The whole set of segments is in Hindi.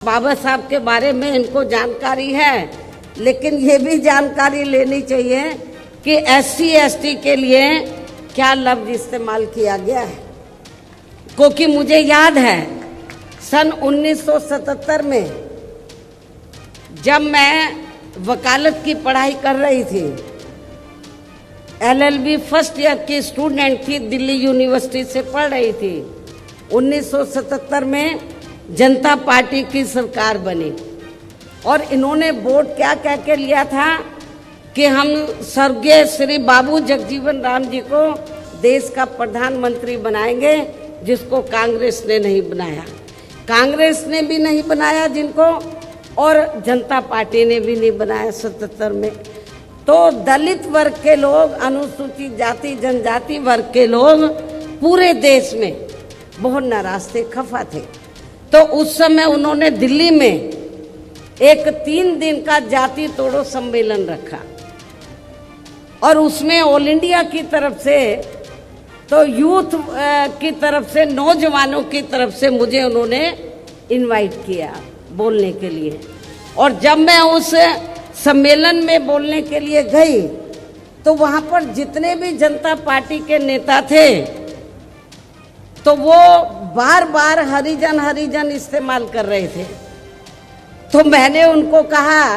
बाबा साहब के बारे में इनको जानकारी है, लेकिन ये भी जानकारी लेनी चाहिए कि SC ST के लिए क्या लफ्ज इस्तेमाल किया गया है। क्योंकि मुझे याद है सन 1977 में जब मैं वकालत की पढ़ाई कर रही थी, LLB फर्स्ट ईयर की स्टूडेंट थी, दिल्ली यूनिवर्सिटी से पढ़ रही थी। 1977 में जनता पार्टी की सरकार बनी और इन्होंने वोट क्या कह के लिया था कि हम स्वर्गीय श्री बाबू जगजीवन राम जी को देश का प्रधानमंत्री बनाएंगे, जिसको कांग्रेस ने नहीं बनाया। कांग्रेस ने भी नहीं बनाया जिनको, और जनता पार्टी ने भी नहीं बनाया 77 में। तो दलित वर्ग के लोग, अनुसूचित जाति जनजाति वर्ग के लोग पूरे देश में बहुत नाराज थे, खफा थे। तो उस समय उन्होंने दिल्ली में एक 3 दिन का जाति तोड़ो सम्मेलन रखा और उसमें ऑल इंडिया की तरफ से, तो यूथ की तरफ से, नौजवानों की तरफ से मुझे उन्होंने इनवाइट किया बोलने के लिए। और जब मैं उस सम्मेलन में बोलने के लिए गई तो वहाँ पर जितने भी जनता पार्टी के नेता थे तो वो बार बार हरिजन हरिजन इस्तेमाल कर रहे थे। तो मैंने उनको कहा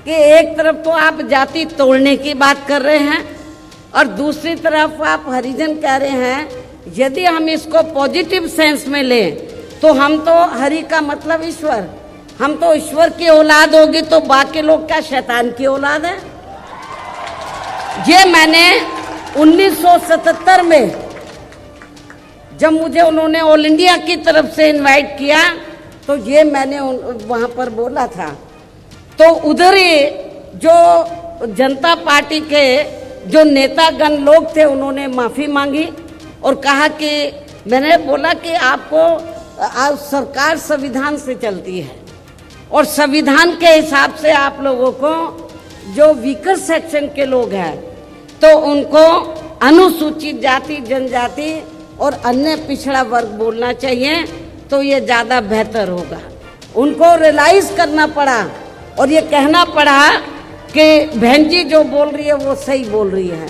कि एक तरफ तो आप जाति तोड़ने की बात कर रहे हैं और दूसरी तरफ आप हरिजन कह रहे हैं। यदि हम इसको पॉजिटिव सेंस में लें तो हम तो हरि का मतलब ईश्वर, हम तो ईश्वर की औलाद होगी, तो बाकी लोग क्या शैतान की औलाद है? ये मैंने 1977 में जब मुझे उन्होंने ऑल इंडिया की तरफ से इनवाइट किया तो ये मैंने वहाँ पर बोला था। तो उधर ही जो जनता पार्टी के जो नेतागण लोग थे उन्होंने माफ़ी मांगी और कहा कि, मैंने बोला कि आपको सरकार संविधान से चलती है और संविधान के हिसाब से आप लोगों को जो वीकर सेक्शन के लोग हैं तो उनको अनुसूचित जाति जनजाति और अन्य पिछड़ा वर्ग बोलना चाहिए, तो ये ज़्यादा बेहतर होगा। उनको रियलाइज करना पड़ा और ये कहना पड़ा कि बहन जी जो बोल रही है वो सही बोल रही है।